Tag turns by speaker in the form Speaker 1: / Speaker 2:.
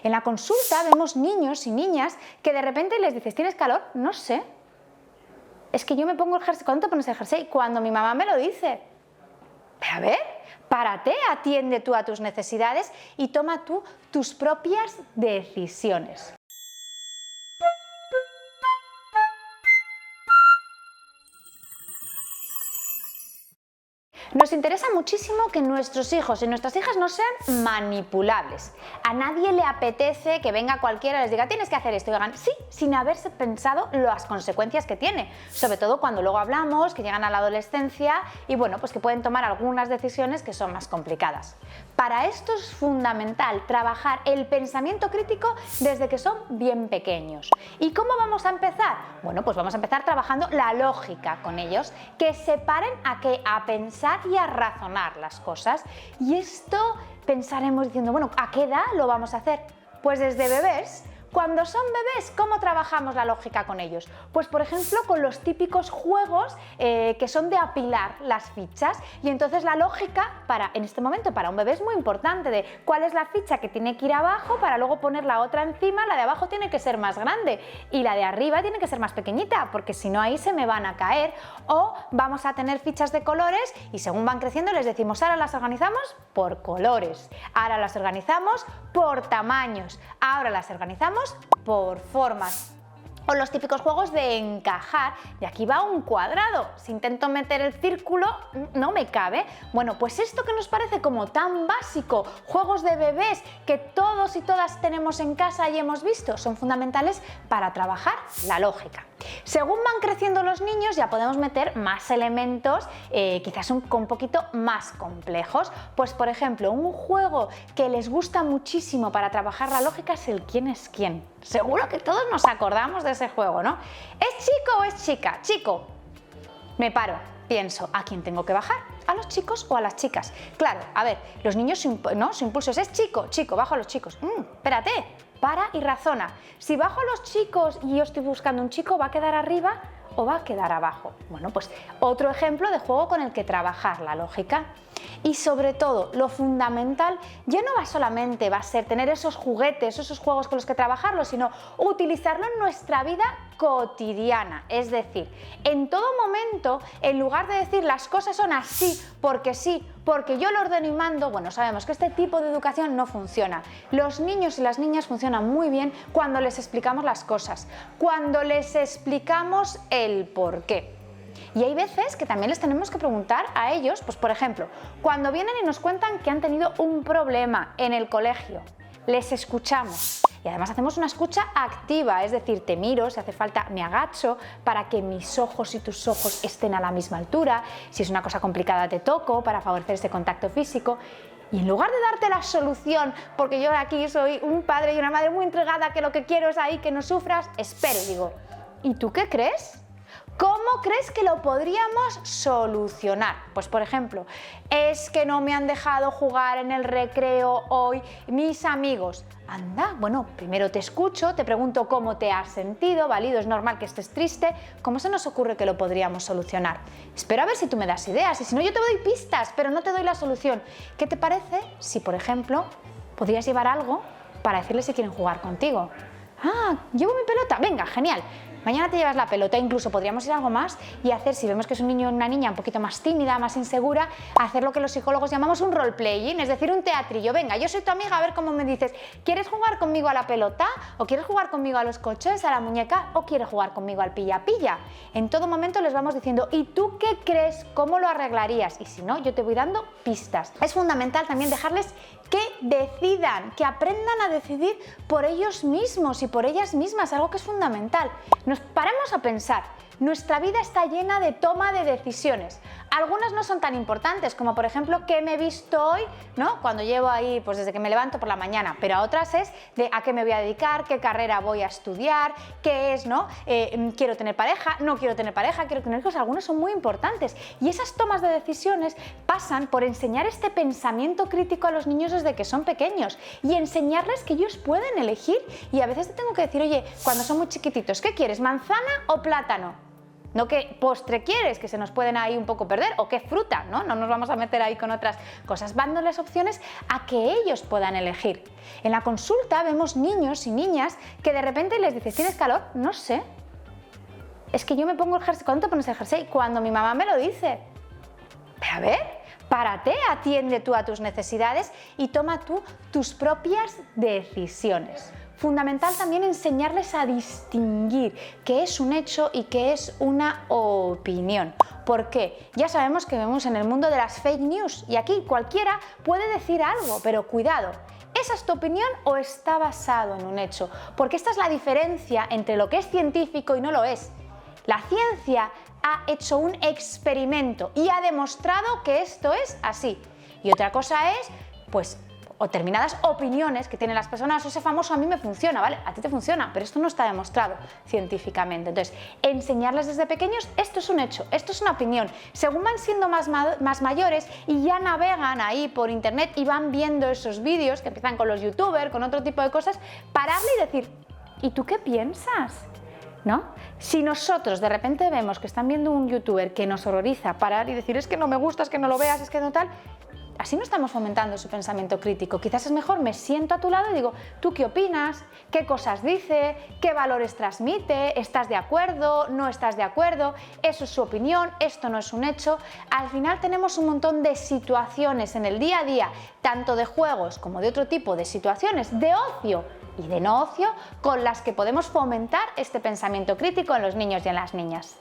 Speaker 1: En la consulta vemos niños y niñas que de repente les dices, ¿tienes calor? No sé. Es que yo me pongo el jersey. ¿Cuándo te pones el jersey? Cuando mi mamá me lo dice. Pero a ver, párate, atiende tú a tus necesidades y toma tú tus propias decisiones. Nos interesa muchísimo que nuestros hijos y nuestras hijas no sean manipulables. A nadie le apetece que venga cualquiera y les diga tienes que hacer esto y hagan sí, sin haberse pensado las consecuencias que tiene. Sobre todo cuando luego hablamos, que llegan a la adolescencia y bueno, pues que pueden tomar algunas decisiones que son más complicadas. Para esto es fundamental trabajar el pensamiento crítico desde que son bien pequeños. ¿Y cómo vamos a empezar? Bueno, pues vamos a empezar trabajando la lógica con ellos, que se paren a pensar y a razonar las cosas. Y esto pensaremos diciendo, bueno, ¿a qué edad lo vamos a hacer? Pues desde bebés. Cuando son bebés, ¿cómo trabajamos la lógica con ellos? Pues por ejemplo con los típicos juegos que son de apilar las fichas y entonces la lógica en este momento para un bebé es muy importante de cuál es la ficha que tiene que ir abajo para luego poner la otra encima, la de abajo tiene que ser más grande y la de arriba tiene que ser más pequeñita porque si no ahí se me van a caer o vamos a tener fichas de colores y según van creciendo les decimos ahora las organizamos por colores, ahora las organizamos por tamaños, ahora las organizamos por formas. O los típicos juegos de encajar, de aquí va un cuadrado, si intento meter el círculo no me cabe. Bueno, pues esto que nos parece como tan básico, juegos de bebés que todos y todas tenemos en casa y hemos visto, son fundamentales para trabajar la lógica. Según van creciendo los niños ya podemos meter más elementos, quizás un poquito más complejos. Pues por ejemplo, un juego que les gusta muchísimo para trabajar la lógica es el quién es quién. Seguro que todos nos acordamos de ese juego, ¿no? ¿Es chico o es chica? Chico. Me paro, pienso, ¿a quién tengo que bajar? ¿A los chicos o a las chicas? Claro, a ver, los niños su impulso es chico, chico, bajo a los chicos. Espérate, para y razona. Si bajo a los chicos y yo estoy buscando un chico, ¿va a quedar arriba o va a quedar abajo? Bueno, pues otro ejemplo de juego con el que trabajar la lógica. Y sobre todo, lo fundamental ya no solamente va a ser tener esos juguetes, esos juegos con los que trabajarlo, sino utilizarlo en nuestra vida cotidiana. Es decir, en todo momento, en lugar de decir las cosas son así, porque yo lo ordeno y mando, bueno, sabemos que este tipo de educación no funciona. Los niños y las niñas funcionan muy bien cuando les explicamos las cosas, cuando les explicamos el porqué. Y hay veces que también les tenemos que preguntar a ellos, pues por ejemplo, cuando vienen y nos cuentan que han tenido un problema en el colegio, les escuchamos y además hacemos una escucha activa, es decir, te miro, si hace falta me agacho para que mis ojos y tus ojos estén a la misma altura, si es una cosa complicada te toco para favorecer ese contacto físico. Y en lugar de darte la solución, porque yo aquí soy un padre y una madre muy entregada, que lo que quiero es ahí que no sufras, espero y digo, ¿y tú qué crees? ¿Cómo crees que lo podríamos solucionar? Pues por ejemplo, es que no me han dejado jugar en el recreo hoy mis amigos. Anda, bueno, primero te escucho, te pregunto cómo te has sentido, válido, es normal que estés triste, ¿cómo se nos ocurre que lo podríamos solucionar? Espero a ver si tú me das ideas y si no yo te doy pistas, pero no te doy la solución. ¿Qué te parece si, por ejemplo, podrías llevar algo para decirles si quieren jugar contigo? Ah, llevo mi pelota, venga, genial. Mañana te llevas la pelota, incluso podríamos ir algo más y hacer, si vemos que es un niño o una niña un poquito más tímida, más insegura, hacer lo que los psicólogos llamamos un role-playing, es decir, un teatrillo. Venga, yo soy tu amiga, a ver cómo me dices, ¿quieres jugar conmigo a la pelota? ¿O quieres jugar conmigo a los coches, a la muñeca? ¿O quieres jugar conmigo al pilla-pilla? En todo momento les vamos diciendo, ¿y tú qué crees? ¿Cómo lo arreglarías? Y si no, yo te voy dando pistas. Es fundamental también dejarles que decidan, que aprendan a decidir por ellos mismos y por ellas mismas, algo que es fundamental. Nos paremos a pensar, nuestra vida está llena de toma de decisiones. Algunas no son tan importantes, como por ejemplo, ¿qué me he visto hoy? ¿No? Cuando llevo ahí, pues desde que me levanto por la mañana, pero a otras es de a qué me voy a dedicar, qué carrera voy a estudiar, qué es, ¿no? Quiero tener pareja, no quiero tener pareja, quiero tener hijos, algunos son muy importantes. Y esas tomas de decisiones pasan por enseñar este pensamiento crítico a los niños desde que son pequeños y enseñarles que ellos pueden elegir. Y a veces te tengo que decir, oye, cuando son muy chiquititos, ¿qué quieres, manzana o plátano? No qué postre quieres, que se nos pueden ahí un poco perder, o qué fruta, ¿no? No nos vamos a meter ahí con otras cosas. Dándoles opciones a que ellos puedan elegir. En la consulta vemos niños y niñas que de repente les dices, ¿tienes calor? No sé. Es que yo me pongo el jersey. ¿Cuándo te pones el jersey? Cuando mi mamá me lo dice. Pero a ver, párate, atiende tú a tus necesidades y toma tú tus propias decisiones. Fundamental también enseñarles a distinguir qué es un hecho y qué es una opinión. ¿Por qué? Ya sabemos que vivimos en el mundo de las fake news y aquí cualquiera puede decir algo, pero cuidado. ¿Esa es tu opinión o está basado en un hecho? Porque esta es la diferencia entre lo que es científico y no lo es. La ciencia ha hecho un experimento y ha demostrado que esto es así. Y otra cosa es, pues, o determinadas opiniones que tienen las personas, ese famoso a mí me funciona, ¿vale? A ti te funciona, pero esto no está demostrado científicamente. Entonces, enseñarles desde pequeños, esto es un hecho, esto es una opinión. Según van siendo más mayores y ya navegan ahí por internet y van viendo esos vídeos que empiezan con los youtubers, con otro tipo de cosas, pararle y decir, ¿y tú qué piensas? ¿No? Si nosotros de repente vemos que están viendo un youtuber que nos horroriza, parar y decir, es que no me gusta, es que no lo veas, es que no tal, así no estamos fomentando su pensamiento crítico. Quizás es mejor, me siento a tu lado y digo, ¿tú qué opinas? ¿Qué cosas dice? ¿Qué valores transmite? ¿Estás de acuerdo? ¿No estás de acuerdo? Eso es su opinión, esto no es un hecho. Al final tenemos un montón de situaciones en el día a día, tanto de juegos como de otro tipo de situaciones, de ocio y de no ocio, con las que podemos fomentar este pensamiento crítico en los niños y en las niñas.